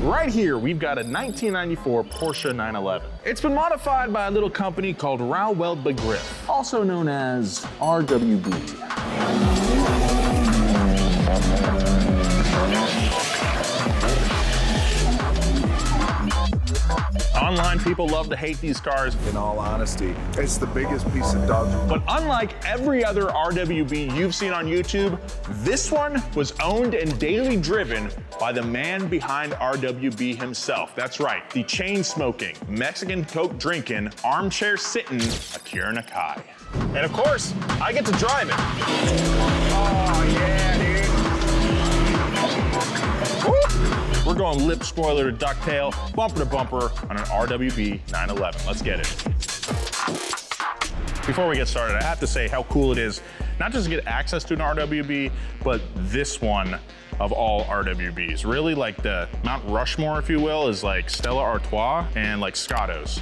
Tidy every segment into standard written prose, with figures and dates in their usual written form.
Right here, we've got a 1994 Porsche 911. It's been modified by a little company called RWB, also known as RWB. Online people love to hate these cars. In all honesty, it's the biggest piece of dog. But unlike every other RWB you've seen on YouTube, this one was owned and daily driven by the man behind RWB himself. That's right, the chain-smoking, Mexican Coke drinking, armchair sitting Akira Nakai. And of course, I get to drive it. Oh yeah, dude. Woo! We're going lip spoiler to ducktail, bumper to bumper on an RWB 911. Let's get it. Before we get started, I have to say how cool it is, not just to get access to an RWB, but this one of all RWBs. Really, like the Mount Rushmore, if you will, is like Stella Artois and like Scottos.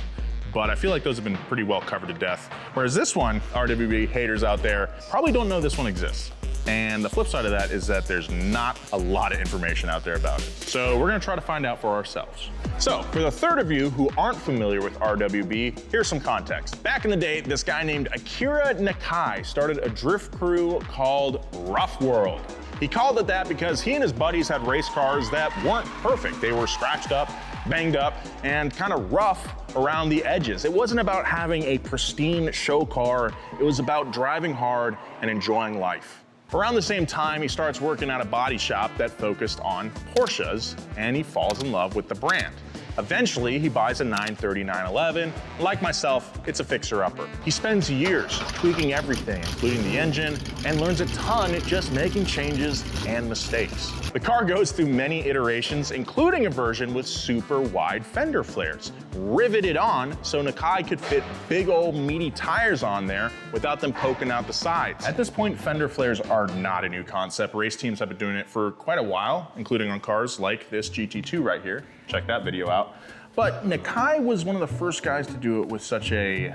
But I feel like those have been pretty well covered to death. Whereas this one, RWB haters out there probably don't know this one exists. And the flip side of that is that there's not a lot of information out there about it. So we're gonna try to find out for ourselves. So for the third of you who aren't familiar with RWB, here's some context. Back in the day, this guy named Akira Nakai started a drift crew called Rough World. He called it that because he and his buddies had race cars that weren't perfect. They were scratched up, banged up, and kind of rough around the edges. It wasn't about having a pristine show car, it was about driving hard and enjoying life. Around the same time, he starts working at a body shop that focused on Porsches, and he falls in love with the brand. Eventually, he buys a 930 911. Like myself, it's a fixer-upper. He spends years tweaking everything, including the engine, and learns a ton at just making changes and mistakes. The car goes through many iterations, including a version with super wide fender flares, riveted on so Nakai could fit big old meaty tires on there without them poking out the sides. At this point, fender flares are not a new concept. Race teams have been doing it for quite a while, including on cars like this GT2 right here. Check that video out. But Nakai was one of the first guys to do it with such a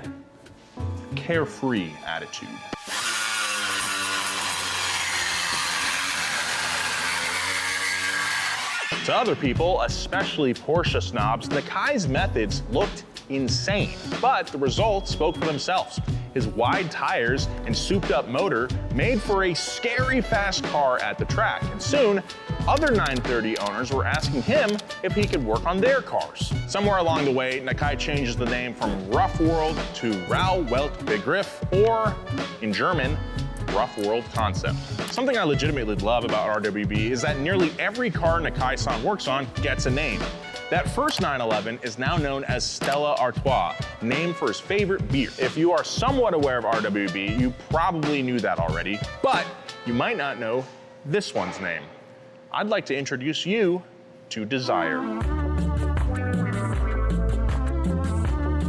carefree attitude. To other people, especially Porsche snobs, Nakai's methods looked insane, but the results spoke for themselves. His wide tires and souped-up motor made for a scary fast car at the track, and soon, other 930 owners were asking him if he could work on their cars. Somewhere along the way, Nakai changes the name from Rough World to RWB, or in German, Rough World Concept. Something I legitimately love about RWB is that nearly every car Nakai-san works on gets a name. That first 911 is now known as Stella Artois, named for his favorite beer. If you are somewhat aware of RWB, you probably knew that already, but you might not know this one's name. I'd like to introduce you to Desire.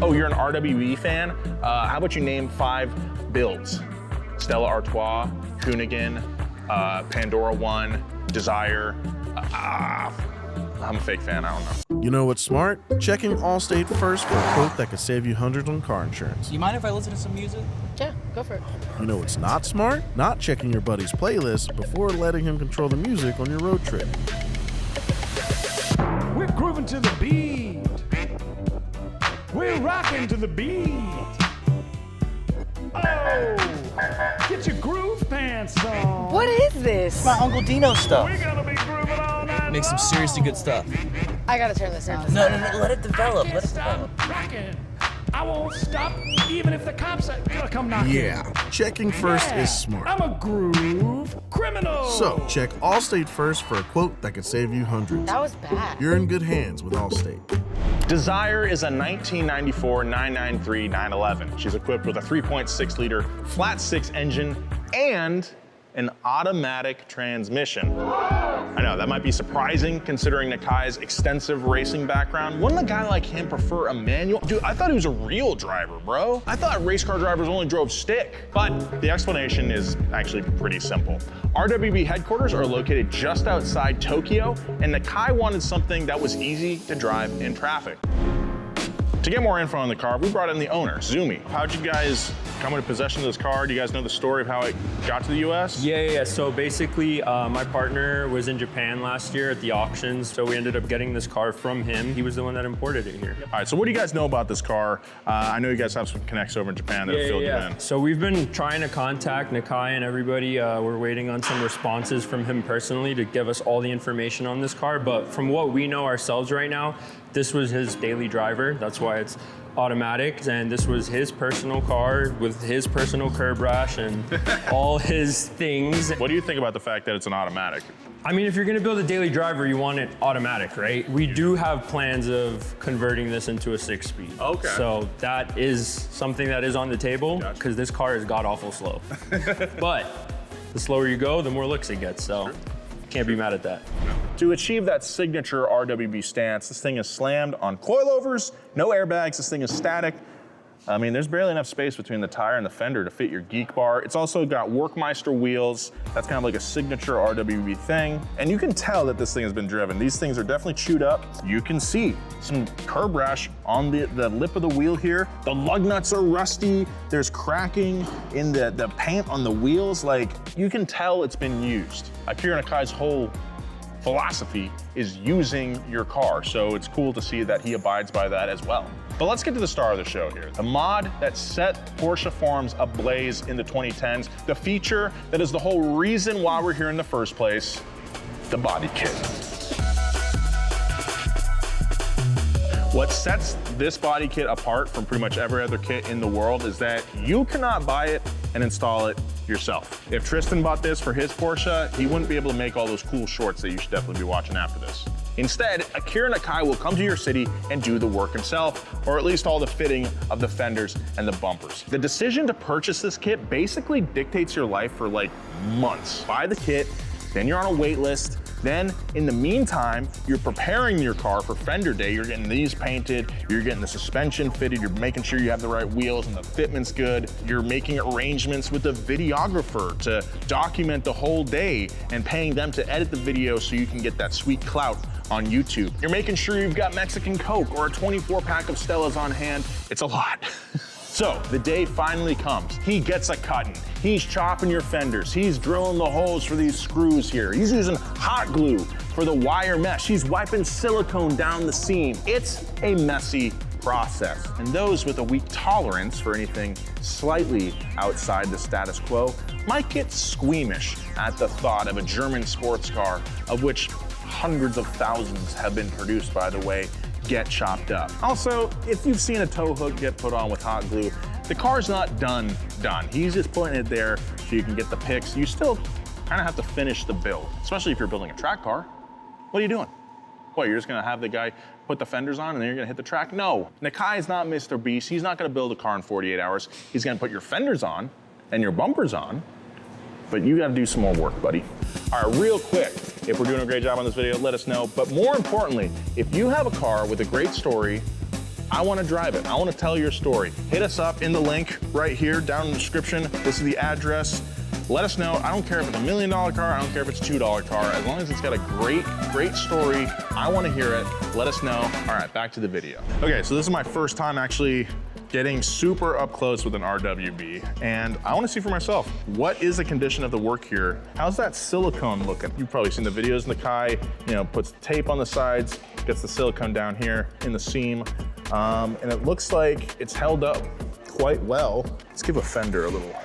Oh, you're an RWB fan? How about you name 5 builds? Stella Artois, Hoonigan, Pandora 1, Desire. I'm a fake fan, I don't know. You know what's smart? Checking Allstate first for a quote that could save you hundreds on car insurance. You mind if I listen to some music? Yeah, go for it. You know what's not smart? Not checking your buddy's playlist before letting him control the music on your road trip. We're grooving to the beat. We're rocking to the beat. Oh, get your groove pants on. What is this? My Uncle Dino stuff. We're gonna be grooving all night. Make some seriously good stuff. I gotta turn this off. No, let it develop. Can't stop rocking. I won't stop even if the cops are gonna come knocking. Yeah, checking first is smart. I'm a groove criminal. So, check Allstate first for a quote that could save you hundreds. That was bad. You're in good hands with Allstate. Desire is a 1994 993 911. She's equipped with a 3.6-liter flat-six engine and an automatic transmission. I know, that might be surprising considering Nakai's extensive racing background. Wouldn't a guy like him prefer a manual? Dude, I thought he was a real driver, bro. I thought race car drivers only drove stick. But the explanation is actually pretty simple. RWB headquarters are located just outside Tokyo, and Nakai wanted something that was easy to drive in traffic. To get more info on the car, we brought in the owner, Zuumy. How'd you guys come into possession of this car? Do you guys know the story of how it got to the US? Yeah. So basically, my partner was in Japan last year at the auctions, so we ended up getting this car from him. He was the one that imported it here. All right, so what do you guys know about this car? I know you guys have some connects over in Japan that have filled you in. So we've been trying to contact Nakai and everybody. We're waiting on some responses from him personally to give us all the information on this car. But from what we know ourselves right now, this was his daily driver. That's why it's automatic, and this was his personal car with his personal curb rash and all his things. What do you think about the fact that it's an automatic? I mean, if you're gonna build a daily driver, you want it automatic, right? We do have plans of converting this into a 6-speed. Okay. So that is something that is on the table, because this car is god-awful slow. But the slower you go, the more looks it gets, so can't be mad at that. To achieve that signature RWB stance, this thing is slammed on coilovers, no airbags, this thing is static. I mean, there's barely enough space between the tire and the fender to fit your Geek Bar. It's also got Workmeister wheels. That's kind of like a signature RWB thing. And you can tell that this thing has been driven. These things are definitely chewed up. You can see some curb rash on the lip of the wheel here. The lug nuts are rusty. There's cracking in the paint on the wheels. Like, you can tell it's been used. Akira Nakai's whole philosophy is using your car, so it's cool to see that he abides by that as well. But let's get to the star of the show here. The mod that set Porsche forums ablaze in the 2010s, the feature that is the whole reason why we're here in the first place, the body kit. What sets this body kit apart from pretty much every other kit in the world is that you cannot buy it and install it yourself. If Tristan bought this for his Porsche, he wouldn't be able to make all those cool shorts that you should definitely be watching after this. Instead, Akira Nakai will come to your city and do the work himself, or at least all the fitting of the fenders and the bumpers. The decision to purchase this kit basically dictates your life for like months. Buy the kit, then you're on a wait list. Then, in the meantime, you're preparing your car for Fender Day. You're getting these painted, you're getting the suspension fitted, you're making sure you have the right wheels and the fitment's good. You're making arrangements with the videographer to document the whole day and paying them to edit the video so you can get that sweet clout on YouTube. You're making sure you've got Mexican Coke or a 24-pack of Stellas on hand. It's a lot. So the day finally comes. He gets a cutting. He's chopping your fenders. He's drilling the holes for these screws here. He's using hot glue for the wire mesh. He's wiping silicone down the seam. It's a messy process. And those with a weak tolerance for anything slightly outside the status quo might get squeamish at the thought of a German sports car, of which hundreds of thousands have been produced, by the way, get chopped up. Also, if you've seen a tow hook get put on with hot glue, the car's not done. He's just putting it there so you can get the pics. You still kind of have to finish the build, especially if you're building a track car. What are you doing? What, you're just gonna have the guy put the fenders on and then you're gonna hit the track? No, Nakai is not Mr. Beast. He's not gonna build a car in 48 hours. He's gonna put your fenders on and your bumpers on, but you gotta do some more work, buddy. All right, real quick, if we're doing a great job on this video, let us know. But more importantly, if you have a car with a great story, I wanna drive it. I wanna tell your story. Hit us up in the link right here down in the description. This is the address. Let us know. I don't care if it's $1 million car, I don't care if it's a $2 car. As long as it's got a great story, I wanna hear it. Let us know. All right, back to the video. Okay, so this is my first time actually getting super up close with an RWB, and I wanna see for myself, what is the condition of the work here? How's that silicone looking? You've probably seen the videos. Nakai, puts tape on the sides, gets the silicone down here in the seam, and it looks like it's held up quite well. Let's give a fender a little.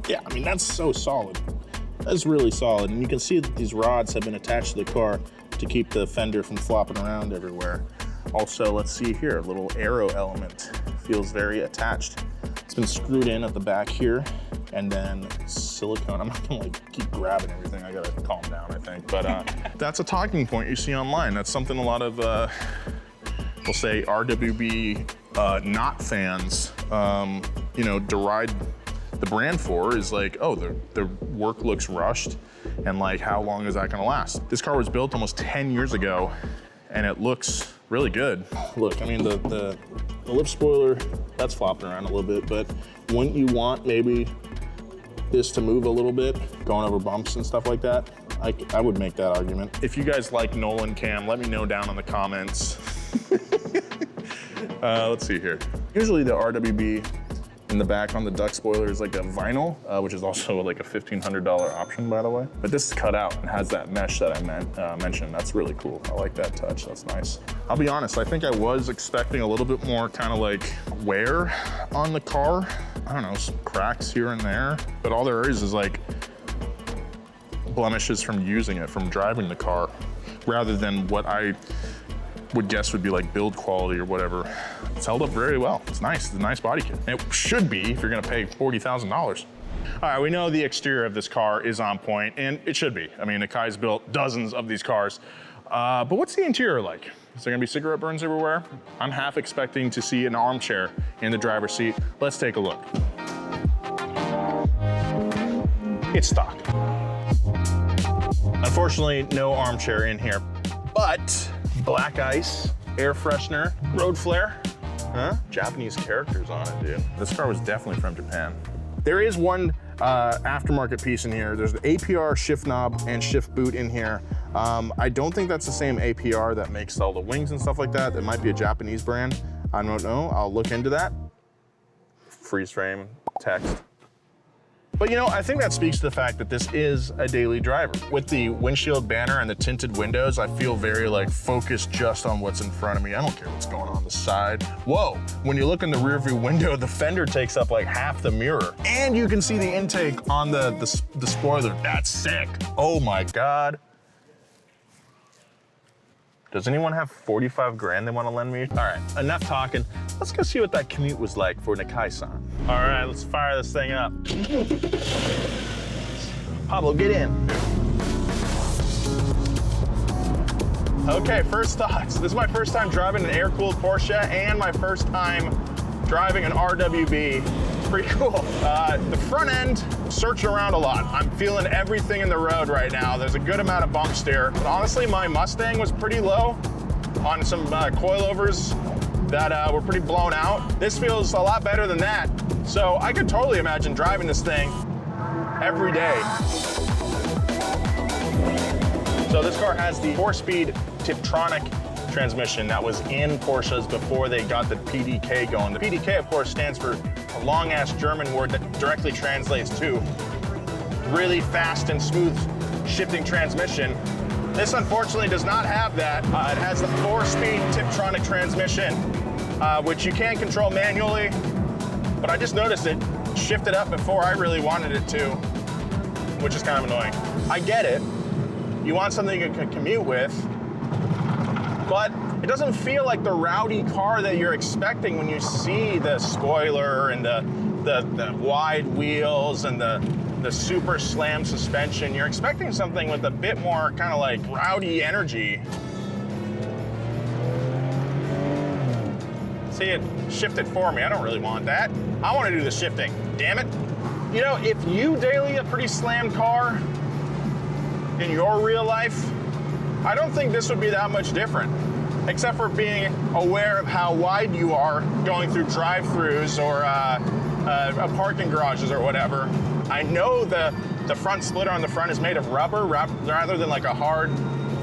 Yeah, I mean, that's so solid. That's really solid, and you can see that these rods have been attached to the car to keep the fender from flopping around everywhere. Also, let's see here, a little arrow element. Feels very attached. It's been screwed in at the back here, and then silicone. I'm not gonna keep grabbing everything. I gotta calm down, I think. But that's a talking point you see online. That's something a lot of, we'll say RWB not fans, deride the brand for, is like, oh, the work looks rushed, and like, how long is that gonna last? This car was built almost 10 years ago, and it looks really good. Look, I mean, the lip spoiler, that's flopping around a little bit, but wouldn't you want maybe this to move a little bit, going over bumps and stuff like that? I would make that argument. If you guys like Nolan Cam, let me know down in the comments. Let's see here. Usually the RWB in the back on the duct spoiler is like a vinyl, which is also like a $1,500 option, by the way. But this is cut out and has that mesh that I mentioned. That's really cool. I like that touch, that's nice. I'll be honest, I think I was expecting a little bit more kind of like wear on the car. I don't know, some cracks here and there. But all there is like blemishes from using it, from driving the car, rather than what I would guess would be like build quality or whatever. It's held up very well. It's nice, it's a nice body kit. And it should be if you're gonna pay $40,000. All right, we know the exterior of this car is on point, and it should be. I mean, Nakai's built dozens of these cars. But what's the interior like? Is there gonna be cigarette burns everywhere? I'm half expecting to see an armchair in the driver's seat. Let's take a look. It's stock. Unfortunately, no armchair in here, but black ice, air freshener, road flare. Huh? Japanese characters on it, dude. This car was definitely from Japan. There is one aftermarket piece in here. There's the APR shift knob and shift boot in here. I don't think that's the same APR that makes all the wings and stuff like that. It might be a Japanese brand. I don't know. I'll look into that. Freeze frame, text. But you know, I think that speaks to the fact that this is a daily driver. With the windshield banner and the tinted windows, I feel very like focused just on what's in front of me. I don't care what's going on the side. Whoa, when you look in the rearview window, the fender takes up like half the mirror. And you can see the intake on the spoiler. That's sick. Oh my God. Does anyone have 45 grand they want to lend me? All right, enough talking. Let's go see what that commute was like for Nakai-san. All right, let's fire this thing up. Pablo, get in. Okay, first thoughts. This is my first time driving an air-cooled Porsche and my first time driving an RWB. Pretty cool. The front end, searching around a lot. I'm feeling everything in the road right now. There's a good amount of bumps there. But honestly, my Mustang was pretty low on some coilovers that were pretty blown out. This feels a lot better than that. So I could totally imagine driving this thing every day. So this car has the 4-speed Tiptronic transmission that was in Porsches before they got the PDK going. The PDK, of course, stands for a long-ass German word that directly translates to really fast and smooth shifting transmission. This, unfortunately, does not have that. It has the 4-speed Tiptronic transmission, which you can control manually, but I just noticed it shifted up before I really wanted it to, which is kind of annoying. I get it. You want something you can commute with, but it doesn't feel like the rowdy car that you're expecting when you see the spoiler and the wide wheels and the super slam suspension. You're expecting something with a bit more kind of like rowdy energy. See, it shifted for me. I don't really want that. I want to do the shifting, damn it. You know, if you daily a pretty slammed car in your real life, I don't think this would be that much different, except for being aware of how wide you are going through drive-thrus or parking garages or whatever. I know the front splitter on the front is made of rubber rather than like a hard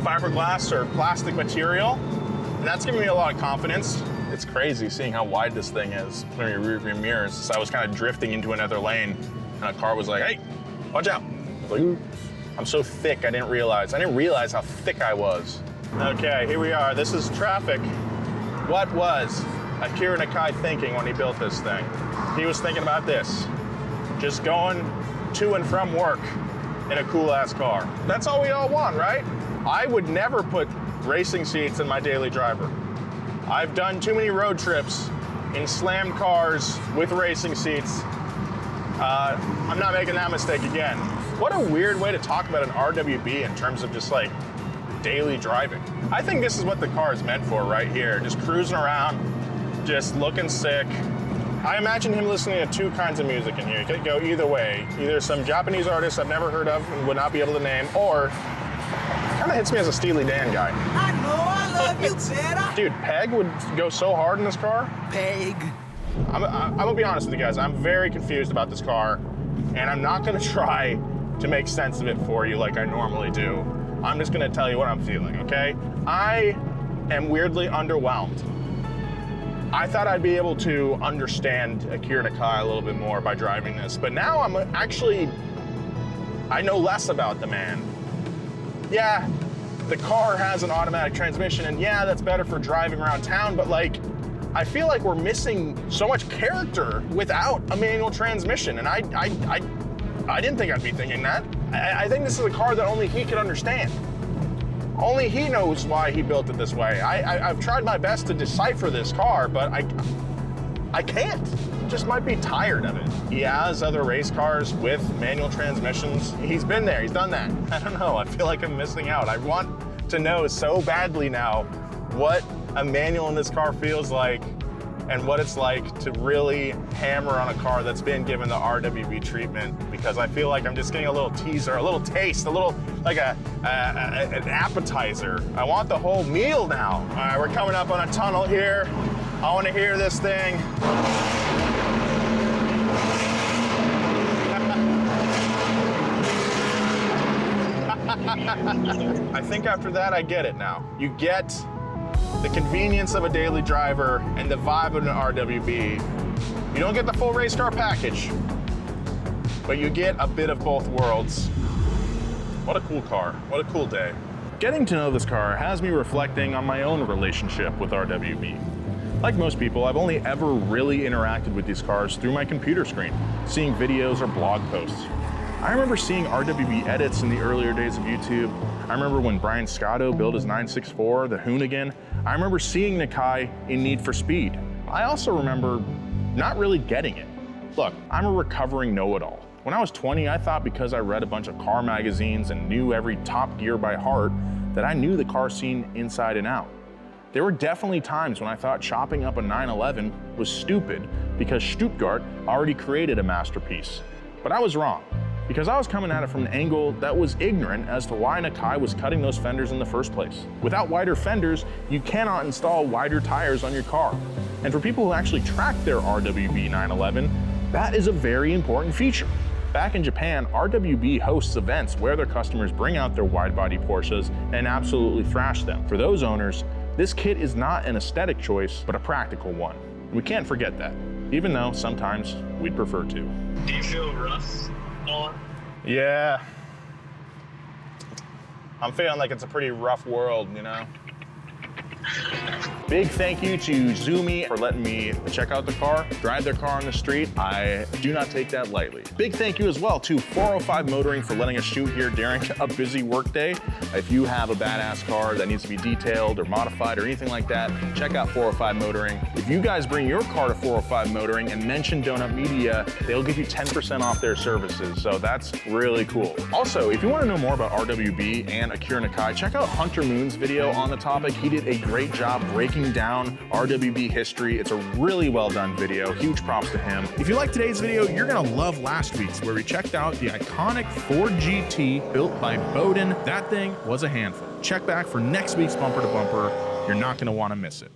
fiberglass or plastic material, and that's giving me a lot of confidence. It's crazy seeing how wide this thing is in your rearview mirrors. So I was kind of drifting into another lane, and a car was like, "Hey, watch out!" Like, I'm so thick, I didn't realize how thick I was. Okay, here we are. This is traffic. What was Akira Nakai thinking when he built this thing? He was thinking about this. Just going to and from work in a cool-ass car. That's all we all want, right? I would never put racing seats in my daily driver. I've done too many road trips in slammed cars with racing seats. I'm not making that mistake again. What a weird way to talk about an RWB in terms of just like daily driving. I think this is what the car is meant for right here. Just cruising around, just looking sick. I imagine him listening to two kinds of music in here. It could go either way. Either some Japanese artist I've never heard of and would not be able to name, or kind of hits me as a Steely Dan guy. I know I love you better. Dude, Peg would go so hard in this car. Peg. I'm gonna be honest with you guys. I'm very confused about this car, and I'm not gonna try to make sense of it for you like I normally do. I'm just gonna tell you what I'm feeling, okay? I am weirdly underwhelmed. I thought I'd be able to understand Akira Nakai a little bit more by driving this, but now I know less about the man. Yeah, the car has an automatic transmission, and yeah, that's better for driving around town, but like, I feel like we're missing so much character without a manual transmission, and I didn't think I'd be thinking that. I think this is a car that only he can understand. Only he knows why he built it this way. I've tried my best to decipher this car, but I can't. Just might be tired of it. He has other race cars with manual transmissions. He's been there, he's done that. I don't know, I feel like I'm missing out. I want to know so badly now what a manual in this car feels like and what it's like to really hammer on a car that's been given the RWB treatment, because I feel like I'm just getting a little teaser, a little taste, a little, like an appetizer. I want the whole meal now. All right, we're coming up on a tunnel here. I want to hear this thing. I think after that, I get it now. You get the convenience of a daily driver and the vibe of an RWB. You don't get the full race car package, but you get a bit of both worlds. What a cool car, what a cool day. Getting to know this car has me reflecting on my own relationship with RWB. Like most people, I've only ever really interacted with these cars through my computer screen, seeing videos or blog posts. I remember seeing RWB edits in the earlier days of YouTube. I remember when Brian Scotto built his 964, the Hoonigan. I remember seeing Nakai in Need for Speed. I also remember not really getting it. Look, I'm a recovering know-it-all. When I was 20, I thought because I read a bunch of car magazines and knew every Top Gear by heart, that I knew the car scene inside and out. There were definitely times when I thought chopping up a 911 was stupid because Stuttgart already created a masterpiece. But I was wrong, because I was coming at it from an angle that was ignorant as to why Nakai was cutting those fenders in the first place. Without wider fenders, you cannot install wider tires on your car. And for people who actually track their RWB 911, that is a very important feature. Back in Japan, RWB hosts events where their customers bring out their wide-body Porsches and absolutely thrash them. For those owners, this kit is not an aesthetic choice, but a practical one. We can't forget that, even though sometimes we'd prefer to. Do you feel rough on? Yeah. I'm feeling like it's a pretty rough world, you know? Big thank you to Zuumy for letting me check out the car, drive their car on the street. I do not take that lightly. Big thank you as well to 405 Motoring for letting us shoot here during a busy work day. If you have a badass car that needs to be detailed or modified or anything like that, check out 405 Motoring. If you guys bring your car to 405 Motoring and mention Donut Media, they'll give you 10% off their services, so that's really cool. Also, if you want to know more about RWB and Akira Nakai, check out Hunter Moon's video on the topic. He did a great job breaking down RWB history. It's a really well done video. Huge props to him. If you like today's video, you're gonna love last week's, where we checked out the iconic Ford GT built by Bowden. That thing was a handful. Check back for next week's Bumper to Bumper. You're not gonna wanna miss it.